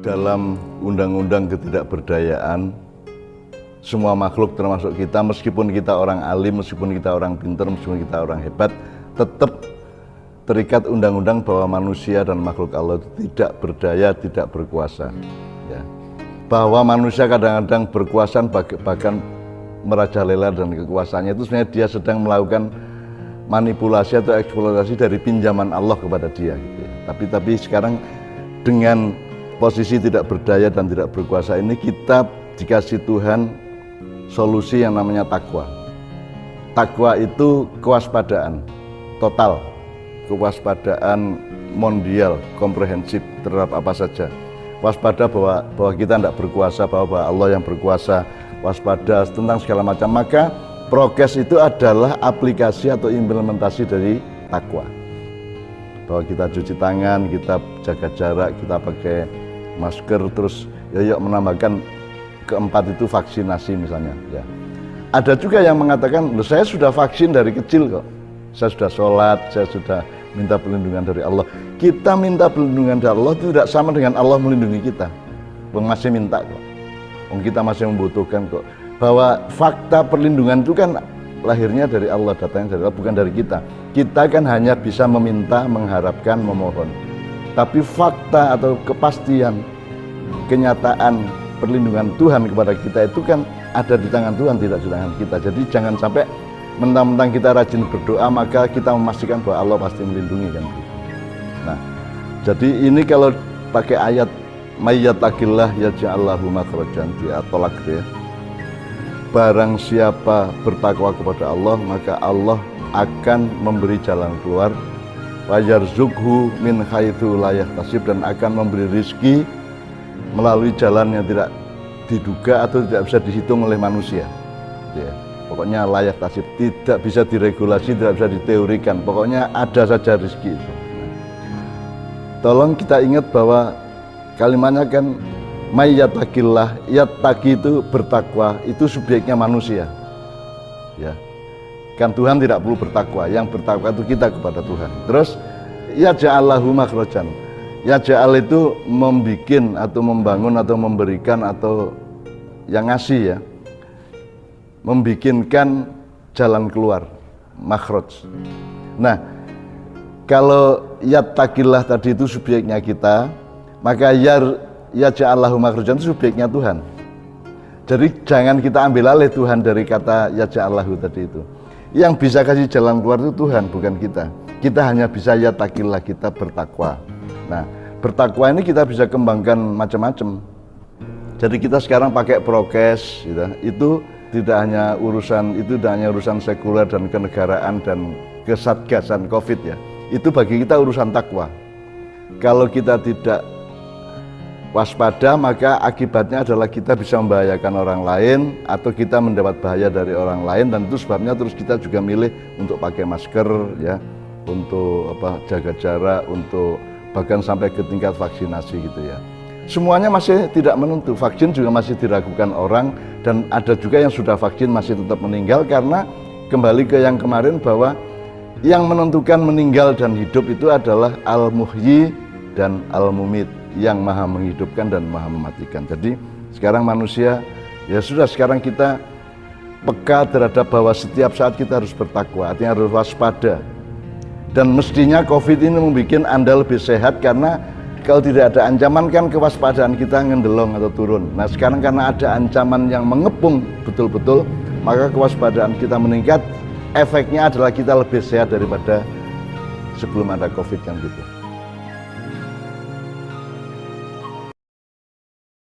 Dalam undang-undang ketidakberdayaan, semua makhluk termasuk kita, meskipun kita orang alim, meskipun kita orang pintar, meskipun kita orang hebat, tetap terikat undang-undang bahwa manusia dan makhluk Allah itu tidak berdaya, tidak berkuasa. Ya. Bahwa manusia kadang-kadang berkuasa, bahkan merajalela dan kekuasaannya itu sebenarnya dia sedang melakukan manipulasi atau eksploitasi dari pinjaman Allah kepada dia. Gitu ya. Tapi sekarang dengan posisi tidak berdaya dan tidak berkuasa ini, kita dikasih Tuhan solusi yang namanya takwa. Takwa itu kewaspadaan total, kewaspadaan mondial, komprehensif terhadap apa saja. Waspada bahwa kita tidak berkuasa, bahwa Allah yang berkuasa, waspada tentang segala macam. Maka prokes itu adalah aplikasi atau implementasi dari takwa. Bahwa kita cuci tangan, kita jaga jarak, kita pakai masker, terus yuk menambahkan keempat itu vaksinasi misalnya. Ya. Ada juga yang mengatakan, loh saya sudah vaksin dari kecil kok, saya sudah sholat, saya sudah minta perlindungan dari Allah. Kita minta perlindungan dari Allah itu tidak sama dengan Allah melindungi kita. Masih minta kok, kita masih membutuhkan kok. Bahwa fakta perlindungan itu kan lahirnya dari Allah, datangnya dari Allah, bukan dari kita. Kita kan hanya bisa meminta, mengharapkan, memohon. Tapi fakta atau kepastian, kenyataan perlindungan Tuhan kepada kita itu kan ada di tangan Tuhan, tidak di tangan kita. Jadi jangan sampai mentang-mentang kita rajin berdoa maka kita memastikan bahwa Allah pasti melindungi kan. Nah, jadi ini kalau pakai ayat mayyattaqillah yaj'allahu makhrajan di at-Tolak ya. Barang siapa bertakwa kepada Allah, maka Allah akan memberi jalan keluar. Wa yarzuqhu min haitsu la yahtasib, dan akan memberi rizki melalui jalan yang tidak diduga atau tidak bisa dihitung oleh manusia. Ya. Pokoknya layak tasib, tidak bisa diregulasi, tidak bisa diteorikan. Pokoknya ada saja rezeki itu. Tolong kita ingat bahwa kalimatnya kan mayyattaqillah, yattaqi itu bertakwa, itu subjeknya manusia. Ya. Kan Tuhan tidak perlu bertakwa, yang bertakwa itu kita kepada Tuhan. Terus yaj'allahu makhrajan. Yaj'al itu membikin atau membangun atau memberikan atau yang ngasih ya. Membikinkan jalan keluar, makhraj. Nah, kalau yattaqillah tadi itu subjeknya kita, maka yaj'allahu makhrajan itu subjeknya Tuhan. Jadi jangan kita ambil alih Tuhan dari kata yaj'allahu tadi itu. Yang bisa kasih jalan keluar itu Tuhan, bukan kita. Kita hanya bisa yattaqillah, kita bertakwa. Nah, bertakwa ini kita bisa kembangkan macam-macam. Jadi kita sekarang pakai prokes, gitu. Itu tidak hanya urusan sekuler dan kenegaraan dan kesatgasan COVID ya. Itu bagi kita urusan takwa. Kalau kita tidak waspada, maka akibatnya adalah kita bisa membahayakan orang lain atau kita mendapat bahaya dari orang lain, dan itu sebabnya terus kita juga milih untuk pakai masker ya, untuk jaga jarak, untuk bahkan sampai ke tingkat vaksinasi gitu ya. Semuanya masih tidak menentu, vaksin juga masih diragukan orang, dan ada juga yang sudah vaksin masih tetap meninggal, karena kembali ke yang kemarin bahwa yang menentukan meninggal dan hidup itu adalah Al-Muhyi dan Al-Mumit, yang maha menghidupkan dan maha mematikan. Jadi sekarang manusia ya sudah, sekarang kita peka terhadap bahwa setiap saat kita harus bertakwa, artinya harus waspada. Dan mestinya COVID ini membuat Anda lebih sehat, karena kalau tidak ada ancaman kan kewaspadaan kita ngendelong atau turun. Nah sekarang karena ada ancaman yang mengepung betul-betul, maka kewaspadaan kita meningkat. Efeknya adalah kita lebih sehat daripada sebelum ada COVID kan gitu.